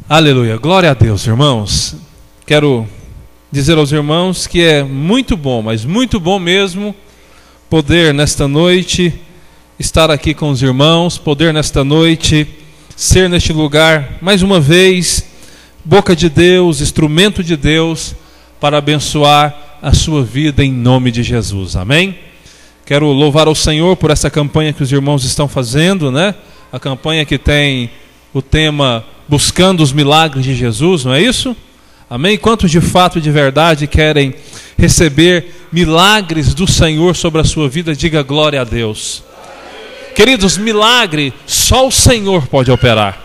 Aleluia, glória a Deus, irmãos. Quero dizer aos irmãos que é muito bom, mas muito bom mesmo, poder nesta noite estar aqui com os irmãos, poder nesta noite ser neste lugar, mais uma vez, boca de Deus, instrumento de Deus, para abençoar a sua vida em nome de Jesus, amém? Quero louvar ao Senhor por essa campanha que os irmãos estão fazendo, né? A campanha que tem o tema Buscando os Milagres de Jesus, não é isso? Amém? Quantos de fato e de verdade querem receber milagres do Senhor sobre a sua vida? Diga glória a Deus. Queridos, milagre só o Senhor pode operar,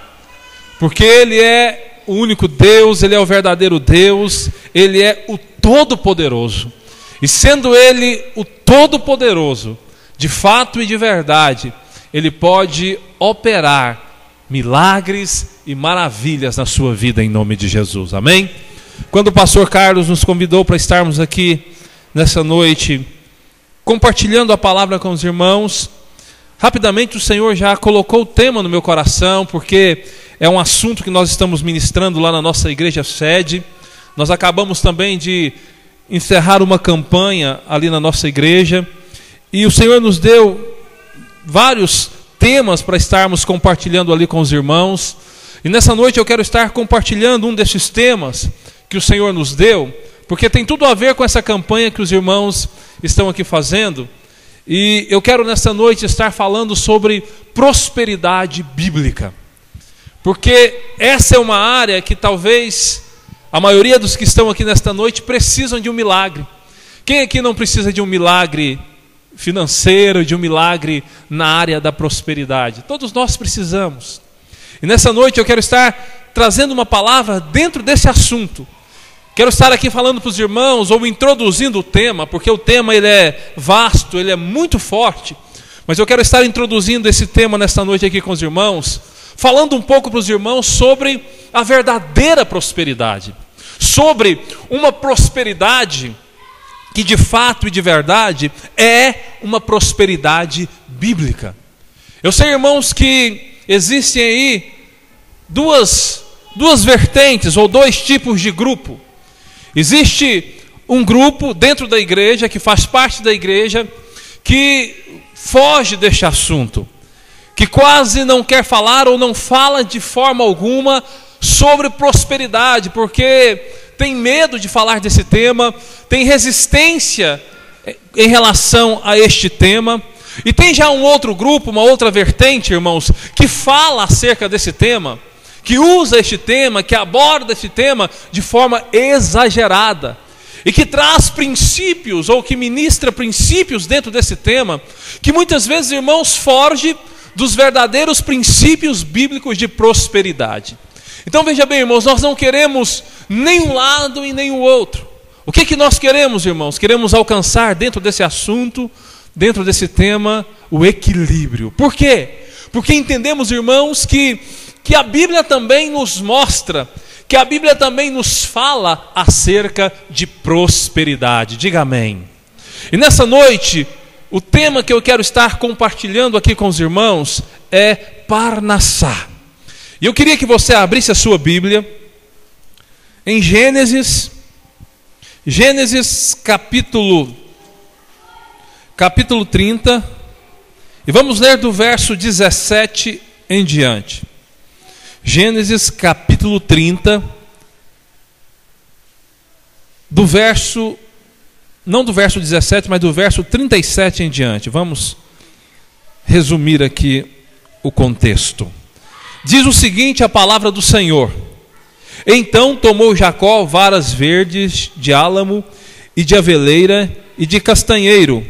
porque Ele é o único Deus, Ele é o verdadeiro Deus, Ele é o Todo-Poderoso. E sendo Ele o Todo-Poderoso, de fato e de verdade, Ele pode operar milagres e maravilhas na sua vida em nome de Jesus, amém? Quando o pastor Carlos nos convidou para estarmos aqui nessa noite, compartilhando a palavra com os irmãos, rapidamente o Senhor já colocou o tema no meu coração, porque é um assunto que nós estamos ministrando lá na nossa igreja sede. Nós acabamos também de encerrar uma campanha ali na nossa igreja, e o Senhor nos deu vários temas para estarmos compartilhando ali com os irmãos, e nessa noite eu quero estar compartilhando um desses temas que o Senhor nos deu, porque tem tudo a ver com essa campanha que os irmãos estão aqui fazendo, e eu quero nessa noite estar falando sobre prosperidade bíblica, porque essa é uma área que talvez a maioria dos que estão aqui nesta noite precisam de um milagre. Quem aqui não precisa de um milagre financeiro, de um milagre na área da prosperidade? Todos nós precisamos. E nessa noite eu quero estar trazendo uma palavra dentro desse assunto. Quero estar aqui falando para os irmãos, ou introduzindo o tema, porque o tema ele é vasto, ele é muito forte, mas eu quero estar introduzindo esse tema nesta noite aqui com os irmãos, falando um pouco para os irmãos sobre a verdadeira prosperidade, sobre uma prosperidade que de fato e de verdade é uma prosperidade bíblica. Eu sei, irmãos, que existem aí duas vertentes ou dois tipos de grupo. Existe um grupo dentro da igreja, que faz parte da igreja, que foge deste assunto, que quase não quer falar ou não fala de forma alguma sobre prosperidade, porque tem medo de falar desse tema, tem resistência em relação a este tema. E tem já um outro grupo, uma outra vertente, irmãos, que fala acerca desse tema, que usa este tema, que aborda este tema de forma exagerada, e que traz princípios, ou que ministra princípios dentro desse tema, que muitas vezes, irmãos, foge dos verdadeiros princípios bíblicos de prosperidade. Então veja bem, irmãos, nós não queremos nem um lado e nem o outro. O que nós queremos, irmãos? Queremos alcançar dentro desse assunto, dentro desse tema, o equilíbrio. Por quê? Porque entendemos, irmãos, que a Bíblia também nos mostra, que a Bíblia também nos fala acerca de prosperidade. Diga amém. E nessa noite, o tema que eu quero estar compartilhando aqui com os irmãos é Parnassá. E eu queria que você abrisse a sua Bíblia em Gênesis capítulo 30, e vamos ler do verso 17 em diante. Gênesis capítulo 30, não do verso 17, mas do verso 37 em diante. Vamos resumir aqui o contexto. Diz o seguinte a palavra do Senhor: Então tomou Jacó varas verdes de álamo e de aveleira e de castanheiro,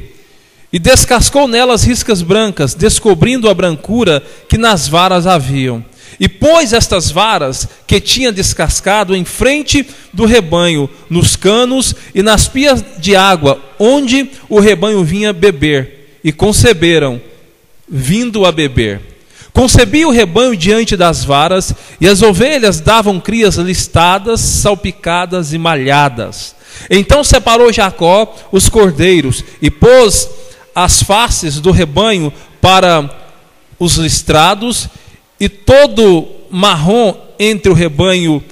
e descascou nelas riscas brancas, descobrindo a brancura que nas varas haviam. E pôs estas varas que tinha descascado em frente do rebanho, nos canos e nas pias de água, onde o rebanho vinha beber, e conceberam, vindo a beber. Concebia o rebanho diante das varas, e as ovelhas davam crias listadas, salpicadas e malhadas. Então separou Jacó os cordeiros, e pôs as faces do rebanho para os listrados, e todo marrom entre o rebanho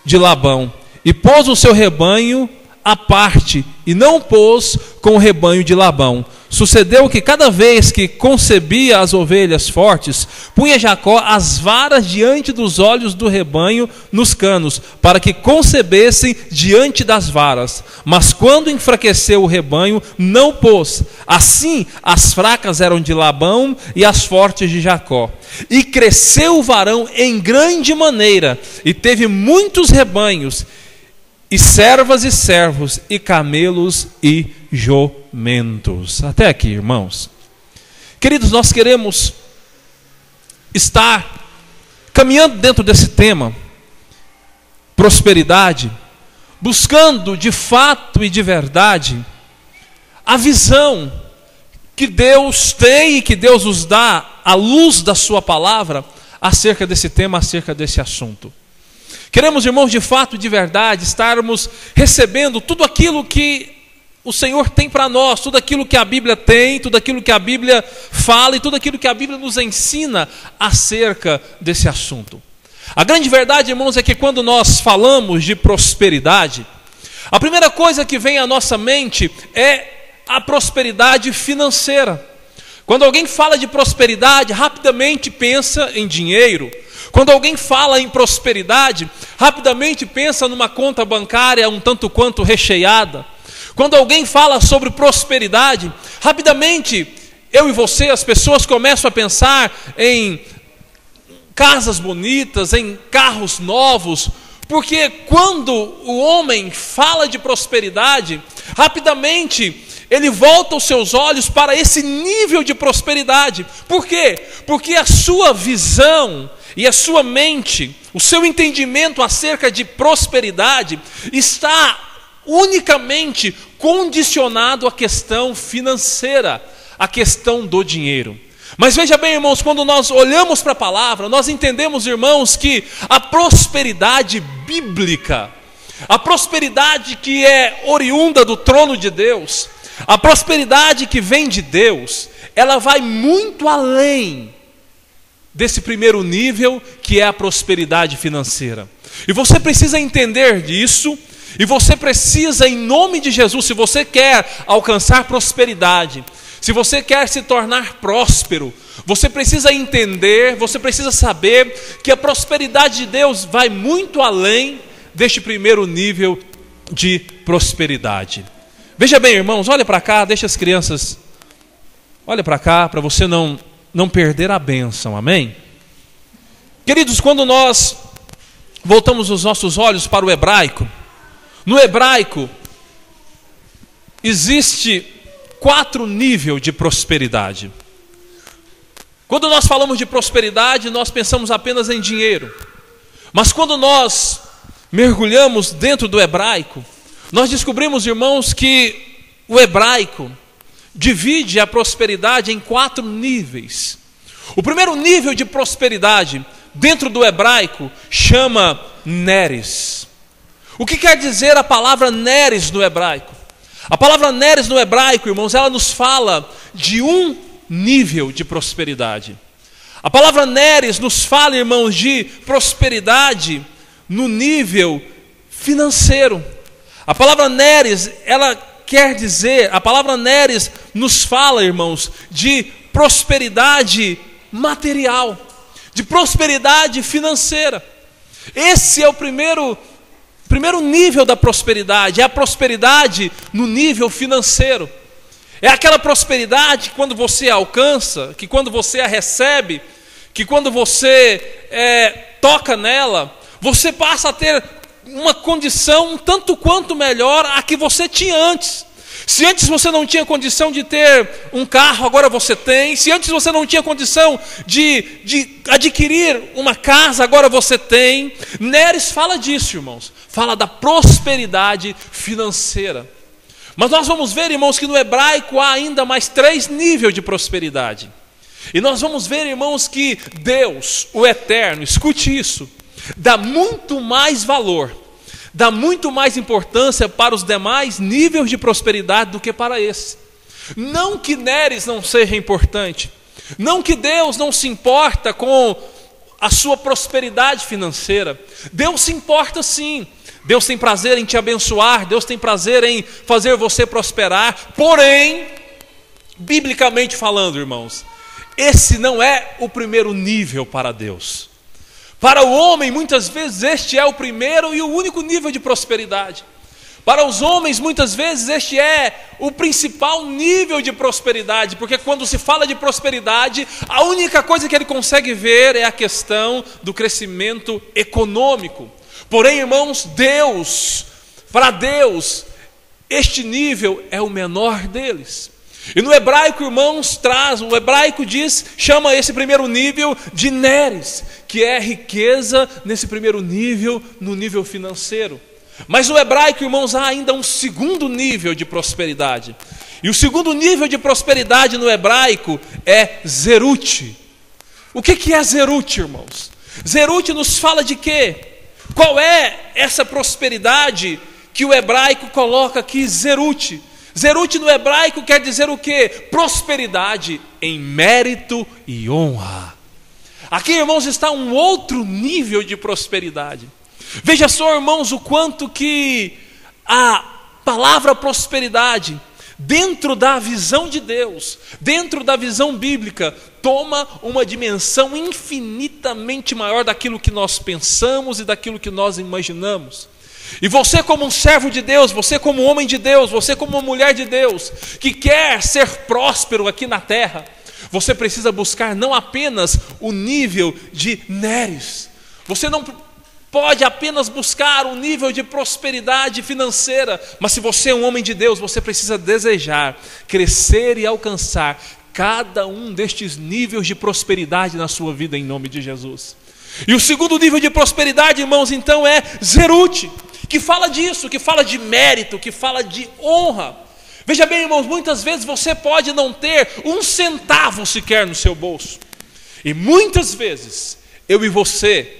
de Labão e pôs o seu rebanho à parte e não pôs com o rebanho de Labão. Sucedeu que cada vez que concebia as ovelhas fortes, punha Jacó as varas diante dos olhos do rebanho nos canos, para que concebessem diante das varas. Mas quando enfraqueceu o rebanho, não pôs. Assim as fracas eram de Labão e as fortes de Jacó. E cresceu o varão em grande maneira, e teve muitos rebanhos, e servas e servos, e camelos e jumentos. Até aqui, irmãos. Queridos, nós queremos estar caminhando dentro desse tema, prosperidade, buscando de fato e de verdade a visão que Deus tem e que Deus nos dá à luz da sua palavra acerca desse tema, acerca desse assunto. Queremos, irmãos, de fato e de verdade, estarmos recebendo tudo aquilo que o Senhor tem para nós, tudo aquilo que a Bíblia tem, tudo aquilo que a Bíblia fala e tudo aquilo que a Bíblia nos ensina acerca desse assunto. A grande verdade, irmãos, é que quando nós falamos de prosperidade, a primeira coisa que vem à nossa mente é a prosperidade financeira. Quando alguém fala de prosperidade, rapidamente pensa em dinheiro. Quando alguém fala em prosperidade, rapidamente pensa numa conta bancária um tanto quanto recheada. Quando alguém fala sobre prosperidade, rapidamente eu e você, as pessoas começam a pensar em casas bonitas, em carros novos, porque quando o homem fala de prosperidade, rapidamente ele volta os seus olhos para esse nível de prosperidade. Por quê? Porque a sua visão e a sua mente, o seu entendimento acerca de prosperidade está unicamente condicionado à questão financeira, à questão do dinheiro. Mas veja bem, irmãos, quando nós olhamos para a palavra, nós entendemos, irmãos, que a prosperidade bíblica, a prosperidade que é oriunda do trono de Deus, a prosperidade que vem de Deus, ela vai muito além desse primeiro nível, que é a prosperidade financeira. E você precisa entender disso, e você precisa, em nome de Jesus, se você quer alcançar prosperidade, se você quer se tornar próspero, você precisa entender, você precisa saber que a prosperidade de Deus vai muito além deste primeiro nível de prosperidade. Veja bem, irmãos, olha para cá, deixa as crianças, olha para cá, para você não perder a bênção, amém? Queridos, quando nós voltamos os nossos olhos para o hebraico, no hebraico existe 4 níveis de prosperidade. Quando nós falamos de prosperidade, nós pensamos apenas em dinheiro. Mas quando nós mergulhamos dentro do hebraico, nós descobrimos, irmãos, que o hebraico divide a prosperidade em 4 níveis. O primeiro nível de prosperidade dentro do hebraico chama neres. O que quer dizer a palavra neres no hebraico? A palavra neres no hebraico, irmãos, ela nos fala de um nível de prosperidade. A palavra neres nos fala, irmãos, de prosperidade no nível financeiro. A palavra neres, ela quer dizer, a palavra neres nos fala, irmãos, de prosperidade material, de prosperidade financeira. Esse é o primeiro nível da prosperidade, é a prosperidade no nível financeiro. É aquela prosperidade que quando você alcança, que quando você a recebe, que quando você toca nela, você passa a ter uma condição um tanto quanto melhor a que você tinha antes. Se antes você não tinha condição de ter um carro, agora você tem. Se antes você não tinha condição de adquirir uma casa, agora você tem. Neres fala disso, irmãos. Fala da prosperidade financeira. Mas nós vamos ver, irmãos, que no hebraico há ainda mais 3 níveis de prosperidade. E nós vamos ver, irmãos, que Deus, o Eterno, escute isso, dá muito mais valor, dá muito mais importância para os demais níveis de prosperidade do que para esse. Não que neres não seja importante, não que Deus não se importa com a sua prosperidade financeira. Deus se importa sim. Deus tem prazer em te abençoar, Deus tem prazer em fazer você prosperar. Porém, biblicamente falando, irmãos, esse não é o primeiro nível para Deus. Para o homem, muitas vezes, este é o primeiro e o único nível de prosperidade. Para os homens, muitas vezes, este é o principal nível de prosperidade, porque quando se fala de prosperidade, a única coisa que ele consegue ver é a questão do crescimento econômico. Porém, irmãos, para Deus, este nível é o menor deles. E no hebraico, irmãos, o hebraico chama esse primeiro nível de neres, que é riqueza nesse primeiro nível, no nível financeiro. Mas no hebraico, irmãos, há ainda um segundo nível de prosperidade. E o segundo nível de prosperidade no hebraico é zerut. O que é zerut, irmãos? Zerut nos fala de quê? Qual é essa prosperidade que o hebraico coloca aqui, zerut? Zerut no hebraico quer dizer o quê? Prosperidade em mérito e honra. Aqui, irmãos, está um outro nível de prosperidade. Veja só, irmãos, o quanto que a palavra prosperidade, dentro da visão de Deus, dentro da visão bíblica, toma uma dimensão infinitamente maior daquilo que nós pensamos e daquilo que nós imaginamos. E você, como um servo de Deus, você como um homem de Deus, você como uma mulher de Deus, que quer ser próspero aqui na terra, você precisa buscar não apenas o nível de neres. Você não pode apenas buscar um nível de prosperidade financeira, mas se você é um homem de Deus, você precisa desejar crescer e alcançar cada um destes níveis de prosperidade na sua vida, em nome de Jesus. E o segundo nível de prosperidade, irmãos, então é zerut, que fala disso, que fala de mérito, que fala de honra. Veja bem, irmãos, muitas vezes você pode não ter um centavo sequer no seu bolso. E muitas vezes, eu e você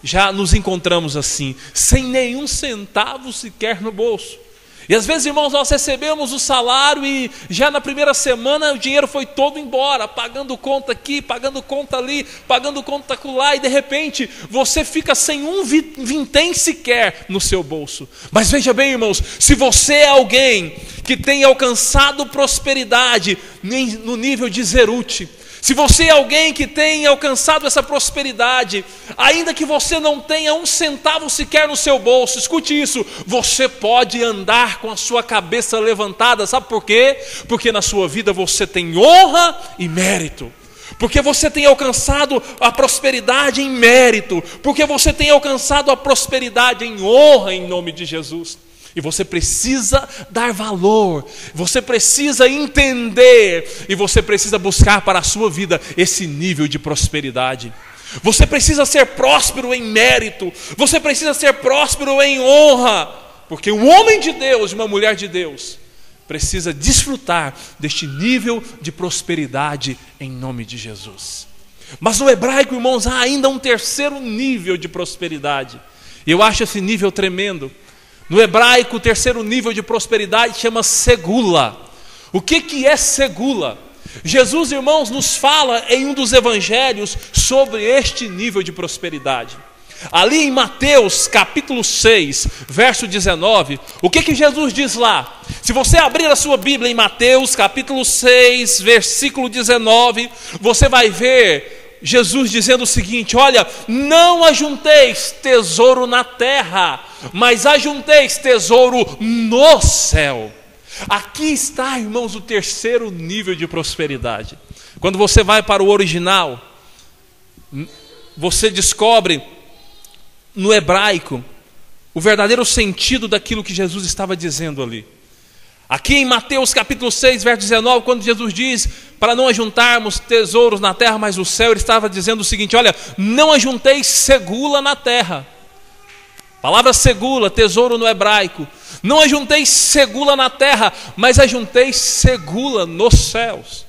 já nos encontramos assim, sem nenhum centavo sequer no bolso. E às vezes, irmãos, nós recebemos o salário e já na primeira semana o dinheiro foi todo embora, pagando conta aqui, pagando conta ali, pagando conta lá, e de repente você fica sem um vintém sequer no seu bolso. Mas veja bem, irmãos, se você é alguém que tem alcançado prosperidade no nível de zerut, se você é alguém que tem alcançado essa prosperidade, ainda que você não tenha um centavo sequer no seu bolso, escute isso, você pode andar com a sua cabeça levantada, sabe por quê? Porque na sua vida você tem honra e mérito, porque você tem alcançado a prosperidade em mérito, porque você tem alcançado a prosperidade em honra, em nome de Jesus. E você precisa dar valor, você precisa entender, e você precisa buscar para a sua vida esse nível de prosperidade. Você precisa ser próspero em mérito, você precisa ser próspero em honra, porque um homem de Deus, uma mulher de Deus, precisa desfrutar deste nível de prosperidade em nome de Jesus. Mas no hebraico, irmãos, há ainda um terceiro nível de prosperidade, e eu acho esse nível tremendo. No hebraico, o terceiro nível de prosperidade chama segula. O que é segula? Jesus, irmãos, nos fala em um dos evangelhos sobre este nível de prosperidade. Ali em Mateus capítulo 6, verso 19, o que Jesus diz lá? Se você abrir a sua Bíblia em Mateus capítulo 6, versículo 19, você vai ver Jesus dizendo o seguinte: olha, não ajunteis tesouro na terra, mas ajunteis tesouro no céu. Aqui está, irmãos, o terceiro nível de prosperidade. Quando você vai para o original, você descobre no hebraico o verdadeiro sentido daquilo que Jesus estava dizendo ali. Aqui em Mateus capítulo 6, verso 19, quando Jesus diz para não ajuntarmos tesouros na terra, mas no céu, ele estava dizendo o seguinte: olha, não ajunteis segula na terra. Palavra segula, tesouro no hebraico. Não ajunteis segula na terra, mas ajunteis segula nos céus.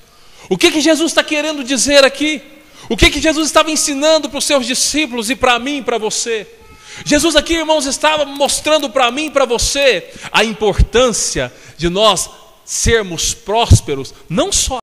O que Jesus está querendo dizer aqui? O que Jesus estava ensinando para os seus discípulos e para mim e para você? Jesus aqui, irmãos, estava mostrando para mim e para você a importância de nós sermos prósperos, não só